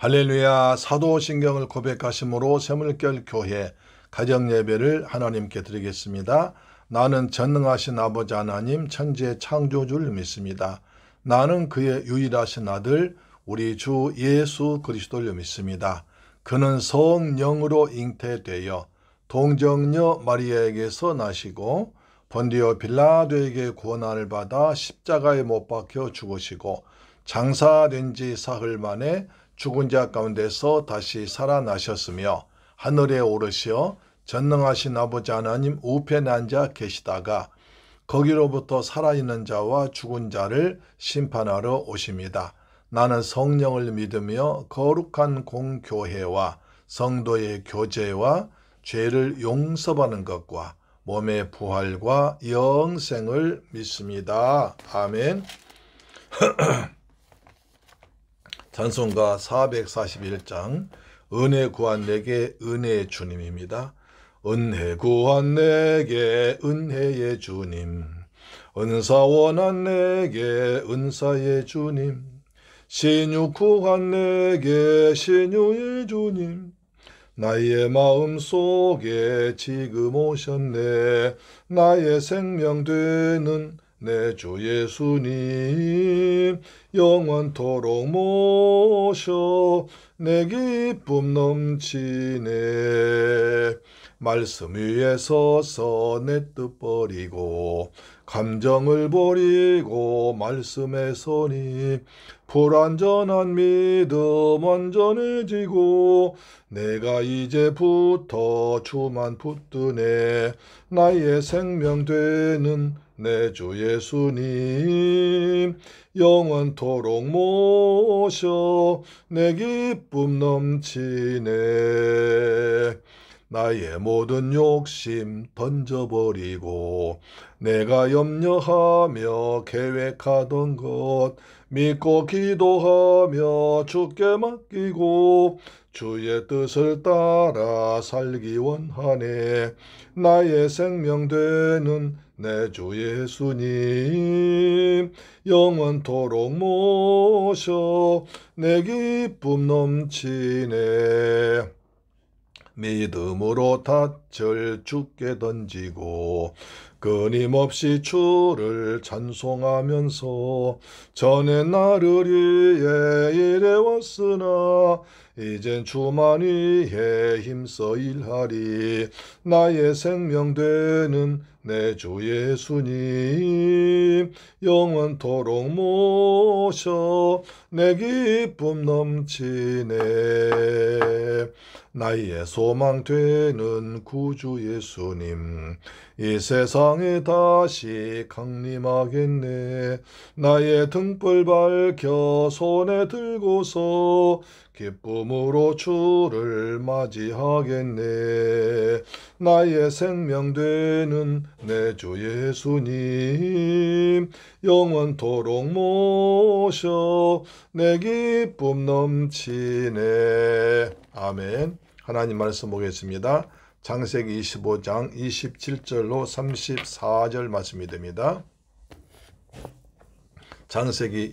할렐루야. 사도신경을 고백하심으로 새물결 교회 가정예배를 하나님께 드리겠습니다. 나는 전능하신 아버지 하나님 천지의 창조주를 믿습니다. 나는 그의 유일하신 아들 우리 주 예수 그리스도를 믿습니다. 그는 성령으로 잉태되어 동정녀 마리아에게서 나시고 본디오 빌라도에게 고난을 받아 십자가에 못 박혀 죽으시고 장사된 지 사흘 만에 죽은 자 가운데서 다시 살아나셨으며 하늘에 오르시어 전능하신 아버지 하나님 우편에 앉아 계시다가 거기로부터 살아있는 자와 죽은 자를 심판하러 오십니다. 나는 성령을 믿으며 거룩한 공교회와 성도의 교제와 죄를 용서받는 것과 몸의 부활과 영생을 믿습니다. 아멘. 찬송가 441장 은혜 구한 내게 은혜의 주님입니다. 은혜 구한 내게 은혜의 주님, 은사 원한 내게 은사의 주님, 신유 구한 내게 신유의 주님, 나의 마음속에 지금 오셨네. 나의 생명 되는 내 주 예수님, 영원토록 모셔 내 기쁨 넘치네. 말씀 위에 서서 내 뜻 버리고 감정을 버리고 말씀에 서니 불완전한 믿음 완전해지고 내가 이제부터 주만 붙드네. 나의 생명 되는 내 주 예수님, 영원토록 모셔 내 기쁨 넘치네. 나의 모든 욕심 던져버리고 내가 염려하며 계획하던 것 믿고 기도하며 주께 맡기고 주의 뜻을 따라 살기 원하네. 나의 생명 되는 내 주 예수님, 영원토록 모셔 내 기쁨 넘치네. 믿음으로 닻을 주께 던지고 끊임없이 주를 찬송하면서 전에 나를 위해 일해왔으나 이젠 주만 위해 힘써 일하리. 나의 생명 되는 내 주 예수님, 영원토록 모셔 내 기쁨 넘치네. 나의 소망 되는 구주 예수님, 이 세상에 다시 강림하겠네. 나의 등불 밝혀 손에 들고서 기쁨으로 주를 맞이하겠네. 나의 생명 되는 내 주 예수님, 영원토록 모셔 내 기쁨 넘치네. 아멘. 하나님 말씀 보겠습니다. 창세기 25장 27절로 34절 말씀이 됩니다. 창세기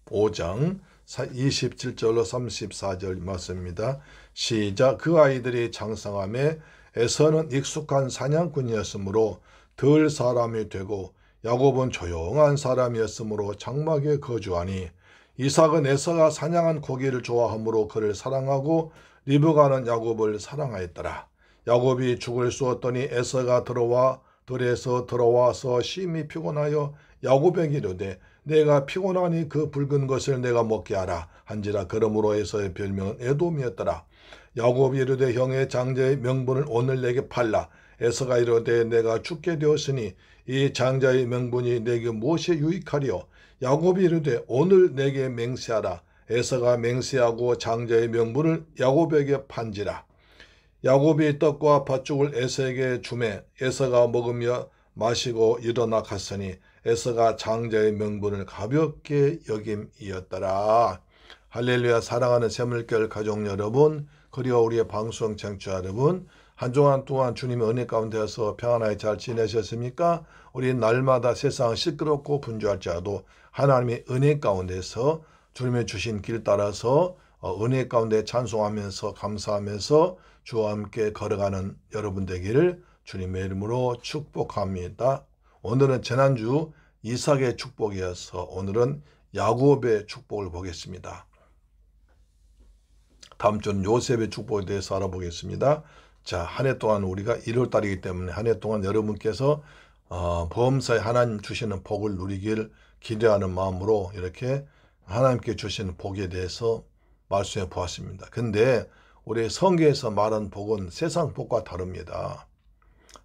25장 27절로 34절 말씀입니다. 시작. 그 아이들이 장성함에 에서는 익숙한 사냥꾼이었으므로 덜 사람이 되고 야곱은 조용한 사람이었으므로 장막에 거주하니 이삭은 에서가 사냥한 고기를 좋아하므로 그를 사랑하고 리브가는 야곱을 사랑하였더라. 야곱이 죽을 쏘았더니 에서가 들에서 들어와서 심히 피곤하여 야곱에게 이르되 내가 피곤하니 그 붉은 것을 내가 먹게 하라 한지라. 그러므로 에서의 별명은 에돔이었더라. 야곱이 이르되 형의 장자의 명분을 오늘 내게 팔라. 에서가 이르되 내가 죽게 되었으니 이 장자의 명분이 내게 무엇에 유익하리요. 야곱이 이르되 오늘 내게 맹세하라. 에서가 맹세하고 장자의 명분을 야곱에게 판지라. 야곱이 떡과 팥죽을 에서에게 주매 에서가 먹으며 마시고 일어나 갔으니 에서가 장자의 명분을 가볍게 여김이었더라. 할렐루야. 사랑하는 새물결 가족 여러분, 그리고 우리의 방송 청취자 여러분, 한 주간 동안 주님의 은혜 가운데서 평안하게 잘 지내셨습니까? 우리 날마다 세상 시끄럽고 분주할지라도 하나님의 은혜 가운데서 주님의 주신 길 따라서 은혜 가운데 찬송하면서 감사하면서 주와 함께 걸어가는 여러분 되기를 주님의 이름으로 축복합니다. 오늘은 지난주 이삭의 축복이어서 오늘은 야곱의 축복을 보겠습니다. 다음 주는 요셉의 축복에 대해서 알아보겠습니다. 자, 한 해 동안 우리가 1월달이기 때문에 한 해 동안 여러분께서 범사에 하나님 주시는 복을 누리길 기대하는 마음으로 이렇게 하나님께 주시는 복에 대해서 말씀해 보았습니다. 근데 우리 성경에서 말한 복은 세상 복과 다릅니다.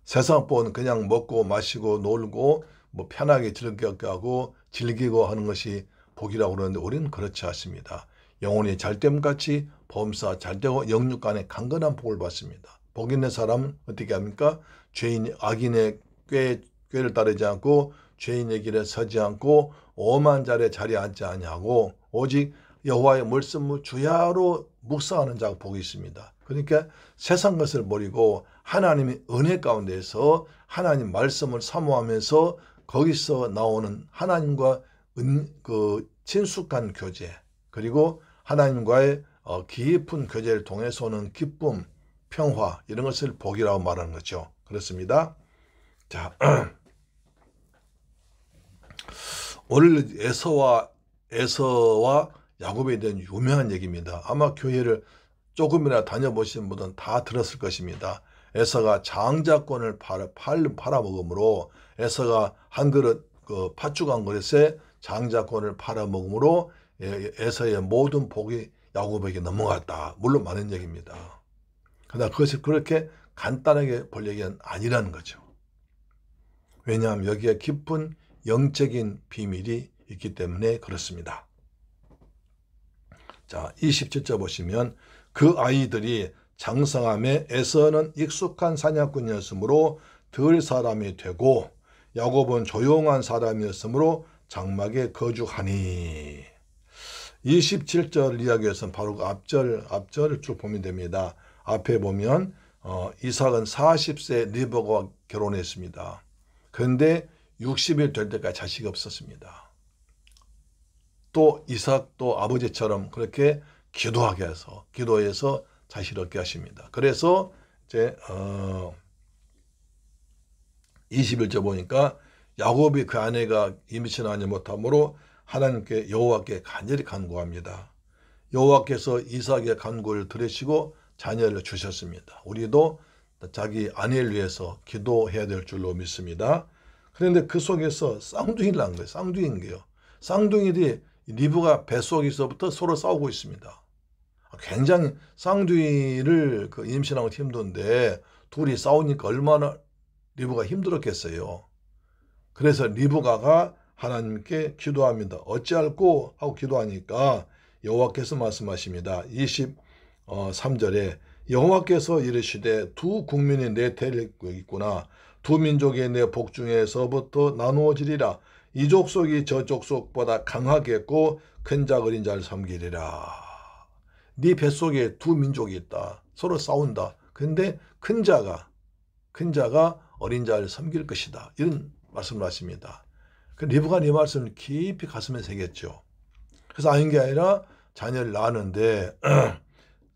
세상 복은 그냥 먹고 마시고 놀고 뭐 편하게 즐기고 하는 것이 복이라고 그러는데 우리는 그렇지 않습니다. 영혼이 잘됨 같이 범사 잘되고 영육간에 강건한 복을 받습니다. 복 있는 사람은 어떻게 합니까? 악인의 꾀를 따르지 않고 죄인의 길에 서지 않고 오만 자리에 자리에 앉지 아니하고 오직 여호와의 말씀을 주야로 묵상하는 자가 복이 있습니다. 그러니까 세상 것을 버리고 하나님의 은혜 가운데서 하나님 말씀을 사모하면서 거기서 나오는 하나님과 친숙한 교제 그리고 하나님과의 깊은 교제를 통해서 오는 기쁨, 평화 이런 것을 복이라고 말하는 거죠. 그렇습니다. 자, 오늘 에서와 야곱에 대한 유명한 얘기입니다. 아마 교회를 조금이나 다녀보신 분은 다 들었을 것입니다. 에서가 장자권을 팔아먹음으로 에서가 한 그릇 팥죽 한 그릇에 장자권을 팔아먹음으로 에서의 모든 복이 야곱에게 넘어갔다. 물론 많은 얘기입니다. 그러나 그것이 그렇게 간단하게 볼 얘기는 아니라는 거죠. 왜냐하면 여기에 깊은 영적인 비밀이 있기 때문에 그렇습니다. 자, 27절 보시면 그 아이들이 장성함에 에서는 익숙한 사냥꾼이었으므로 들 사람이 되고 야곱은 조용한 사람이었으므로 장막에 거주하니. 27절 이야기에서는 바로 그 앞절을 쭉 보면 됩니다. 앞에 보면 이삭은 40세 리브가와 결혼했습니다. 그런데 60일 될 때까지 자식이 없었습니다. 또 이삭도 아버지처럼 그렇게 기도해서 자식을 얻게 하십니다. 그래서 이제 21절 보니까 야곱이 그 아내가 임신하지 못하므로 하나님께 여호와께 간절히 간구합니다. 여호와께서 이삭의 간구를 들으시고 자녀를 주셨습니다. 우리도 자기 아내를 위해서 기도해야 될 줄로 믿습니다. 그런데 그 속에서 쌍둥이를 낳은 거예요. 쌍둥이인 게요. 쌍둥이들이 리브가 뱃속에서부터 서로 싸우고 있습니다. 굉장히 쌍둥이를 임신하고 힘든데 둘이 싸우니까 얼마나 리브가 힘들었겠어요. 그래서 리브가가 하나님께 기도합니다. 어찌할꼬 하고 기도하니까 여호와께서 말씀하십니다. 23절에 여호와께서 이르시되 두 국민이 내 태를 있구나. 두 민족이 내 복중에서부터 나누어지리라. 이 족속이 저 족속보다 강하겠고 큰 자 어린 자를 섬기리라. 네 뱃속에 두 민족이 있다. 서로 싸운다. 근데 큰 자가 어린 자를 섬길 것이다. 이런 말씀을 하십니다. 리브가 이 말씀을 깊이 가슴에 새겼죠. 그래서 아닌 게 아니라 자녀를 낳았는데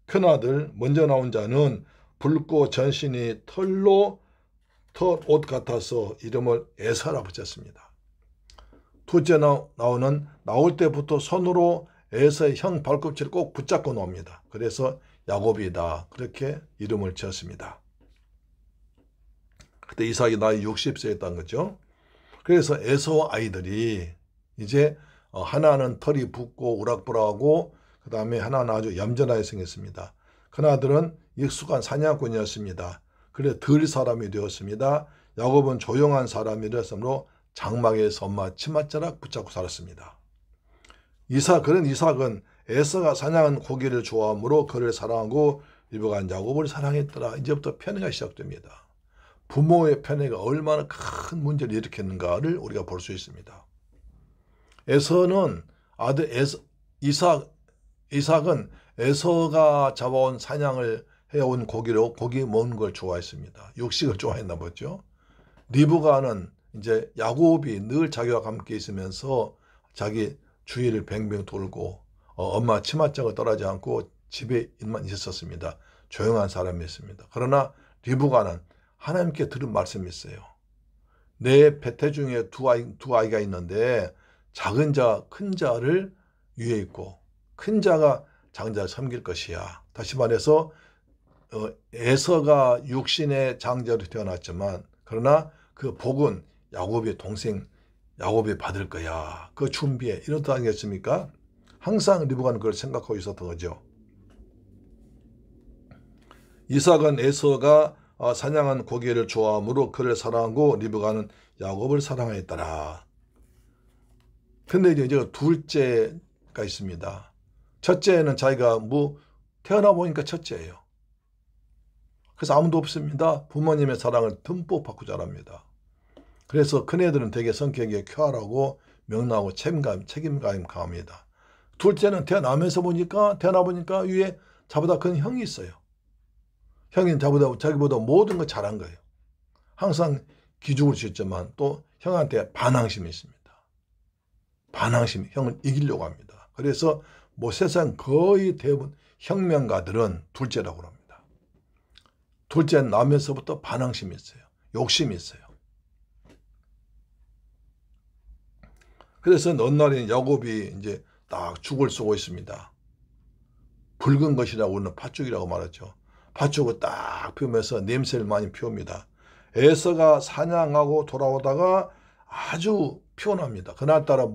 큰아들 먼저 나온 자는 붉고 전신이 털 옷 같아서 이름을 에서라 붙였습니다. 둘째 나올 때부터 손으로 에서의 형 발꿈치를 꼭 붙잡고 나옵니다. 그래서 야곱이다. 그렇게 이름을 지었습니다. 그때 이삭이 나이 60세였다는 거죠. 그래서 에서와 아이들이 이제 하나는 털이 붓고 우락부락하고 그 다음에 하나는 아주 얌전하게 생겼습니다. 큰아들은 익숙한 사냥꾼이었습니다. 그래 들 사람이 되었습니다. 야곱은 조용한 사람이 되었으므로 장막에서 엄마 치맛자락 붙잡고 살았습니다. 이삭은 에서가 사냥한 고기를 좋아하므로 그를 사랑하고 리브가 야곱을 사랑했더라. 이제부터 편애가 시작됩니다. 부모의 편애가 얼마나 큰 문제를 일으켰는가를 우리가 볼 수 있습니다. 에서는 아들 이삭은 에서가 잡아온 사냥을 해온 고기로 고기 먹는 걸 좋아했습니다. 육식을 좋아했나 보죠. 리브가는 이제 야곱이 늘 자기와 함께 있으면서 자기 주위를 뱅뱅 돌고 엄마 치맛자가 떨어지지 않고 집에만 있었습니다. 조용한 사람이었습니다. 그러나 리브가는 하나님께 들은 말씀이 있어요. 내 배태 중에 두 아이가 있는데 작은 자, 큰 자를 위에 있고 큰 자가 작은 자를 섬길 것이야. 다시 말해서 에서가 육신의 장자로 태어났지만 그러나 그 복은 야곱의 동생 야곱이 받을 거야. 그 준비에 이런 뜻 아니겠습니까? 항상 리브가는 그걸 생각하고 있었던 거죠. 이삭은 에서가 사냥한 고기를 좋아하므로 그를 사랑하고 리브가는 야곱을 사랑하였더라. 근데 이제 둘째가 있습니다. 첫째는 자기가 태어나 보니까 첫째예요. 그래서 아무도 없습니다. 부모님의 사랑을 듬뿍 받고 자랍니다. 그래서 큰애들은 되게 성격이 쾌활하고 명랑하고 책임감이 강합니다. 둘째는 태어나 보니까 위에 자보다 큰 형이 있어요. 형이 자기보다 모든 걸 잘한 거예요. 항상 기죽을 수 있지만 또 형한테 반항심이 있습니다. 반항심, 형을 이기려고 합니다. 그래서 세상 거의 대부분 혁명가들은 둘째라고 합니다. 둘째는 나면서부터 반항심이 있어요. 욕심이 있어요. 그래서 어느 날에 야곱이 이제 딱 죽을 쏘고 있습니다. 붉은 것이라고 우리는 팥죽이라고 말하죠. 팥죽을 딱 피우면서 냄새를 많이 피웁니다. 에서가 사냥하고 돌아오다가 아주 피곤합니다. 그날따라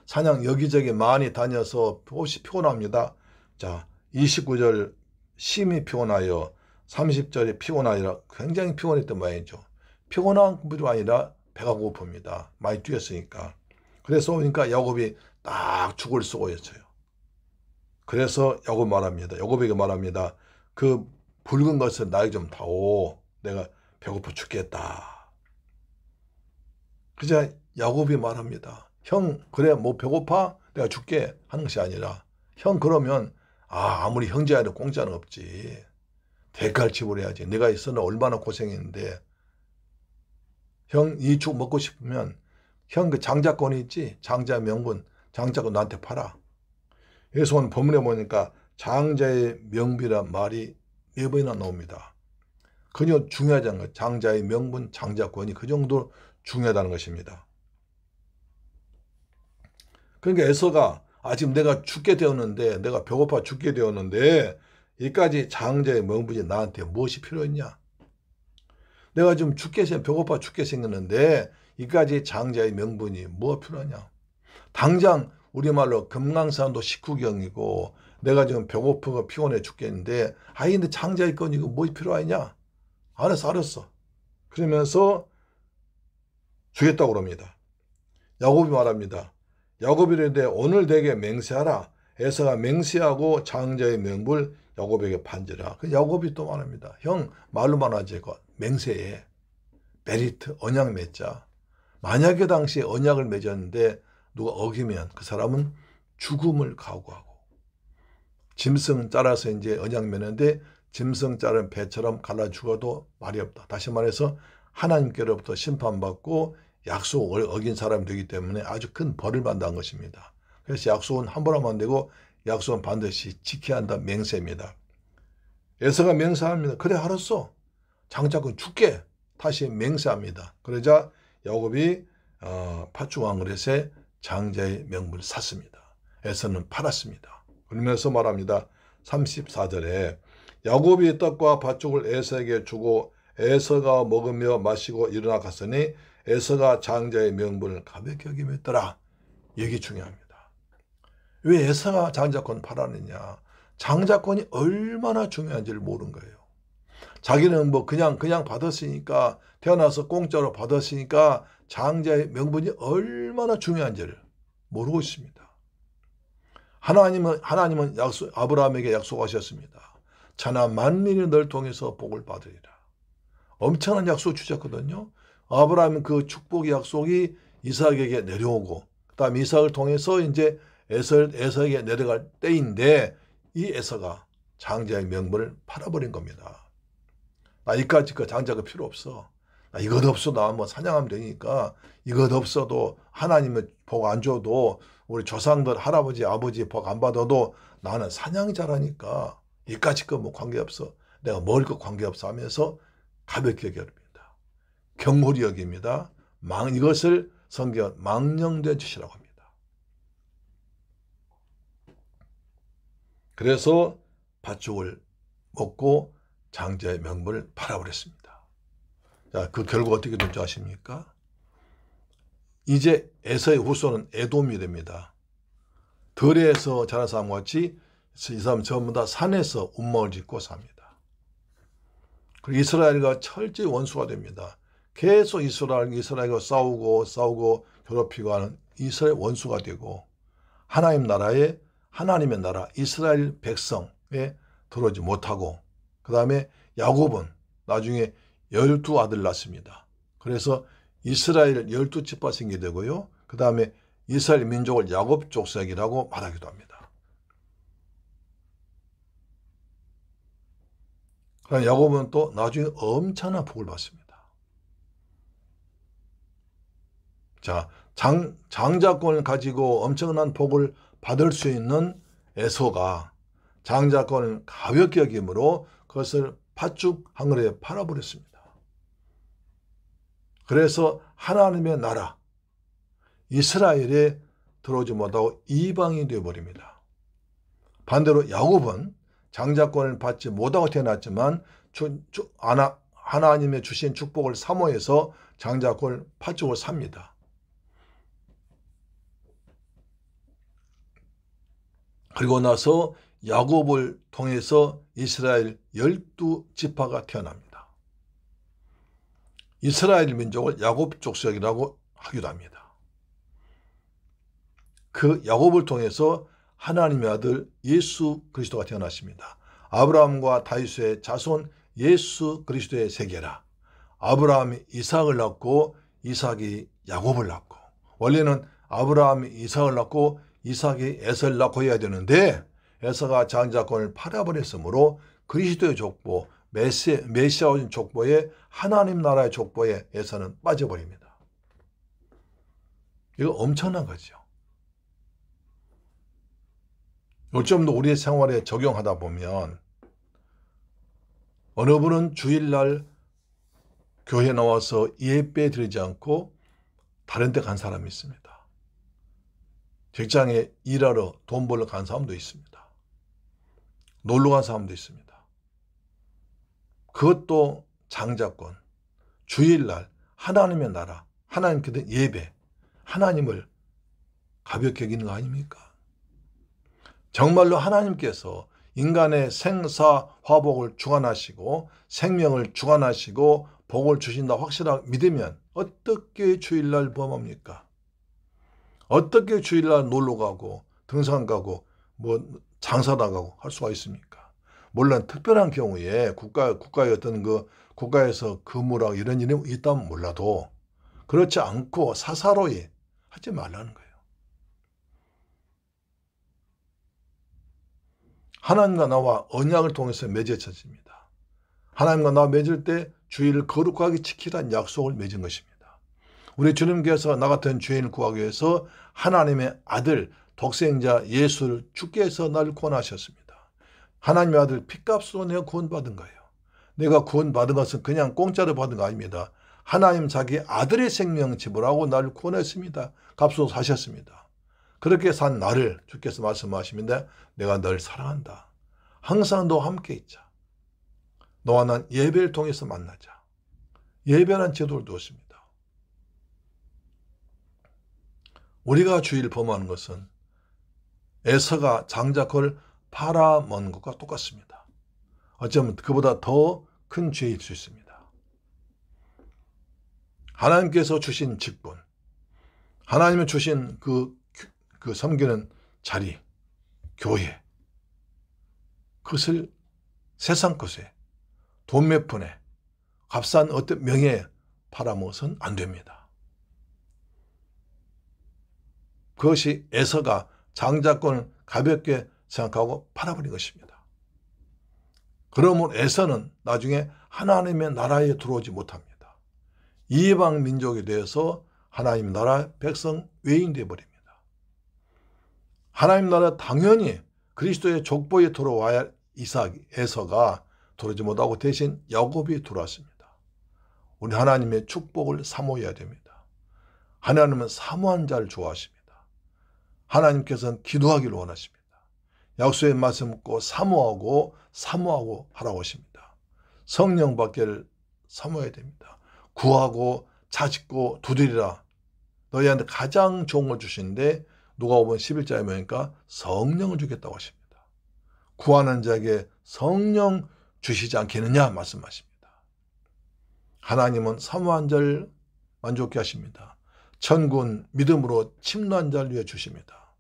사냥 여기저기 많이 다녀서 옷이 피곤합니다. 자, 29절 심히 피곤하여 30절에 피곤하여 굉장히 피곤했던 모양이죠. 피곤한 뿐이 아니라 배가 고픕니다. 많이 뛰었으니까. 그래서 오니까 야곱이 딱 죽을 쏘고 있어요. 그래서 야곱에게 말합니다. 그 붉은 것을 나에게 좀 다오. 내가 배고파 죽겠다. 그자 야곱이 말합니다. 형, 그래 배고파? 내가 줄게 하는 것이 아니라 형 그러면 아무리 형제야도 공짜는 없지. 대가를 지불해야지. 내가 있어도 얼마나 고생했는데 형 이 죽 먹고 싶으면 형 그 장자권이 있지? 장자 명분 장자권 나한테 팔아. 그래서 오늘 본문에 보니까 장자의 명비란 말이 4번이나 나옵니다. 그저 중요하다는 것. 장자의 명분 장자권이 그 정도로 중요하다는 것입니다. 그러니까 에서가 지금 내가 죽게 되었는데 내가 배고파 죽게 되었는데 이까지 장자의 명분이 나한테 무엇이 필요했냐? 내가 지금 배고파 죽게 생겼는데 이까지 장자의 명분이 뭐가 필요하냐? 당장 우리말로 금강산도 식후경이고 내가 지금 배고프고 피곤해 죽겠는데 근데 장자의 건 이거 뭐 필요하냐? 알았어. 그러면서 주겠다고 그럽니다. 야곱이 말합니다. 야곱이 이르되 오늘 내게 맹세하라. 에서가 맹세하고 장자의 명분을 야곱에게 판지라. 그 야곱이 또 말합니다. 형 말로만 하지 맹세해. 베리트 언약 맺자. 만약에 당시에 언약을 맺었는데 누가 어기면 그 사람은 죽음을 각오하고 짐승 따라서 이제 언약 맺는데 짐승 자른 배처럼 갈라 죽어도 말이 없다. 다시 말해서 하나님께로부터 심판받고 약속을 어긴 사람이 되기 때문에 아주 큰 벌을 받는다는 것입니다. 그래서 약속은 함부로 하면 안 되고 약속은 반드시 지켜야 한다는 맹세입니다. 에서가 맹세합니다. 그래 알았어. 장자권 줄게. 다시 맹세합니다. 그러자 야곱이 팥죽 한 그릇에 장자의 명분을 샀습니다. 에서는 팔았습니다. 그러면서 말합니다. 34절에 야곱이 떡과 팥죽을 에서에게 주고 에서가 먹으며 마시고 일어나 갔으니 에서가 장자의 명분을 가볍게 여기며 여기 중요합니다. 왜 에서가 장자권 팔았느냐? 장자권이 얼마나 중요한지를 모르는 거예요. 자기는 그냥 받았으니까 태어나서 공짜로 받았으니까 장자의 명분이 얼마나 중요한지를 모르고 있습니다. 하나님은 아브라함에게 약속하셨습니다. 자나 만민이 널 통해서 복을 받으리라. 엄청난 약속 주셨거든요. 아브라함은 그 축복의 약속이 이삭에게 내려오고 그다음 이삭을 통해서 이제 에서에게 내려갈 때인데 이 에서가 장자의 명분을 팔아버린 겁니다. 이까지 그 장자가 필요 없어. 이것 없어도 사냥하면 되니까 이것 없어도 하나님은 복 안 줘도 우리 조상들 할아버지 아버지 복 안 받아도 나는 사냥자라니까 이까짓 거 뭐 관계없어. 내가 먹을 거 관계없어 하면서 가볍게 여깁니다. 경홀히 여깁니다. 이것을 성경 망령된 짓이라고 합니다. 그래서 팥죽을 먹고 장자의 명분을 팔아버렸습니다. 자, 그 결과 어떻게 된 줄 아십니까? 이제 에서의 후손은 에돔이 됩니다. 들에서 자란 사람과 같이 이 사람 전부 다 산에서 운망을 짓고 삽니다. 그리고 이스라엘과 철저히 원수가 됩니다. 계속 이스라엘과 싸우고 괴롭히고 하는 이스라엘 원수가 되고 하나님의 나라 이스라엘 백성에 들어오지 못하고 그 다음에 야곱은 나중에 12아들 낳습니다. 그래서 이스라엘 12지파 생기게 되고요. 그 다음에 이스라엘 민족을 야곱 족속이라고 말하기도 합니다. 그럼 야곱은 또 나중에 엄청난 복을 받습니다. 자, 장자권을 가지고 엄청난 복을 받을 수 있는 에서가 장자권을 가볍게 여김으로 그것을 팥죽 한 그릇에 팔아버렸습니다. 그래서 하나님의 나라 이스라엘에 들어오지 못하고 이방인이 되어버립니다. 반대로 야곱은 장자권을 받지 못하고 태어났지만 하나님의 주신 축복을 사모해서 장자권을 팥죽을 삽니다. 그리고 나서 야곱을 통해서 이스라엘 12지파가 태어납니다. 이스라엘 민족을 야곱 족속이라고 하기도 합니다. 그 야곱을 통해서 하나님의 아들 예수 그리스도가 태어났습니다. 아브라함과 다윗의 자손 예수 그리스도의 세계라. 아브라함이 이삭을 낳고 이삭이 야곱을 낳고 원래는 아브라함이 이삭을 낳고 이삭이 에서를 낳고 해야 되는데 에서가 장자권을 팔아버렸으므로 그리스도의 족보 메시아의 족보에 하나님 나라의 족보에 에서는 빠져버립니다. 이거 엄청난 거죠. 요점도 우리의 생활에 적용하다 보면 어느 분은 주일날 교회 나와서 예배 드리지 않고 다른 데 간 사람이 있습니다. 직장에 일하러 돈 벌러 간 사람도 있습니다. 놀러 간 사람도 있습니다. 그것도 장자권, 주일날 하나님의 나라, 하나님께 대한 예배, 하나님을 가볍게 여기는 거 아닙니까? 정말로 하나님께서 인간의 생사화복을 주관하시고 생명을 주관하시고 복을 주신다 확실하게 믿으면 어떻게 주일날 범합니까? 어떻게 주일날 놀러 가고 등산 가고 뭐 장사 나가고 할 수가 있습니까? 물론 특별한 경우에 국가의 어떤 국가에서 근무라고 이런 일이 있다면 몰라도 그렇지 않고 사사로이 하지 말라는 거예요. 하나님과 나와 언약을 통해서 맺어졌습니다. 하나님과 나와 맺을 때 주의를 거룩하게 지키라는 약속을 맺은 것입니다. 우리 주님께서 나 같은 죄인을 구하기 위해서 하나님의 아들 독생자 예수를 주께 해서 나를 구원하셨습니다. 하나님의 아들 핏값으로 내가 구원받은 거예요. 내가 구원받은 것은 그냥 공짜로 받은 거 아닙니다. 하나님 자기 아들의 생명 지불하고 나를 구원했습니다. 값으로 사셨습니다. 그렇게 산 나를 주께서 말씀하십니다. 내가 널 사랑한다. 항상 너와 함께 있자. 너와 난 예배를 통해서 만나자. 예배라는 제도를 두었습니다. 우리가 주의를 범하는 것은 에서가 장자권을 팔아먹는 것과 똑같습니다. 어쩌면 그보다 더 큰 죄일 수 있습니다. 하나님께서 주신 직분, 하나님이 주신 그 섬기는 자리, 교회, 그것을 세상 것에 돈 몇 푼에 값싼 어떤 명예에 팔아먹어서는 안 됩니다. 그것이 에서가 장자권을 가볍게 생각하고 팔아버린 것입니다. 그러므로 에서는 나중에 하나님의 나라에 들어오지 못합니다. 이방 민족에 대해서 하나님 나라 백성 외인 되어버립니다. 하나님 나라 당연히 그리스도의 족보에 들어와야 할 이삭, 에서가 들어오지 못하고 대신 야곱이 들어왔습니다. 우리 하나님의 축복을 사모해야 됩니다. 하나님은 사모한 자를 좋아하십니다. 하나님께서는 기도하기를 원하십니다. 약속의 말씀 묻고 사모하고 하라고 하십니다. 성령 받기를 사모해야 됩니다. 구하고 찾고 두드리라. 너희한테 가장 좋은 걸 주시는데 누가복음 11장에 보니까 성령을 주겠다고 하십니다. 구하는 자에게 성령 주시지 않겠느냐 말씀하십니다. 하나님은 사모한 자를 만족케 하십니다. 천군 믿음으로 침노한 자를 위해 주십니다.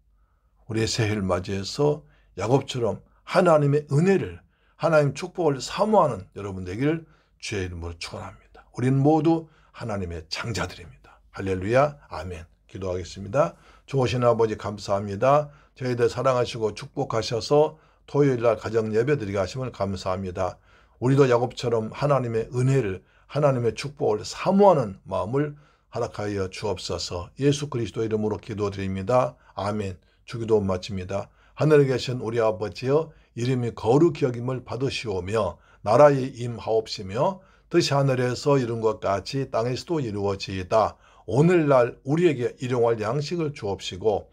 우리의 새해를 맞이해서 야곱처럼 하나님의 은혜를, 하나님 축복을 사모하는 여러분 되기를 주의 이름으로 축원합니다. 우리는 모두 하나님의 장자들입니다. 할렐루야, 아멘. 기도하겠습니다. 좋으신 아버지 감사합니다. 저희들 사랑하시고 축복하셔서 토요일날 가정 예배드리게 하심을 감사합니다. 우리도 야곱처럼 하나님의 은혜를, 하나님의 축복을 사모하는 마음을 허락하여 주옵소서. 예수 그리스도 이름으로 기도드립니다. 아멘. 주기도 마칩니다. 하늘에 계신 우리 아버지여, 이름이 거룩히 여김을 받으시오며 나라에 임하옵시며 뜻이 하늘에서 이룬 것 같이 땅에서도 이루어지이다. 오늘날 우리에게 일용할 양식을 주옵시고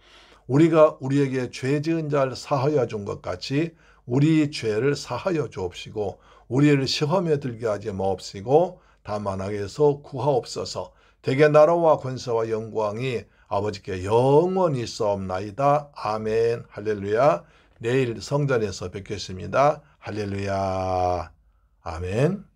우리가 우리에게 죄 지은 자를 사하여 준 것 같이 우리 죄를 사하여 주옵시고 우리를 시험에 들게 하지 마옵시고 다만 악에서 구하옵소서. 대개 나라와 권세와 영광이 아버지께 영원히 있사옵나이다. 아멘. 할렐루야. 내일 성전에서 뵙겠습니다. 할렐루야. 아멘.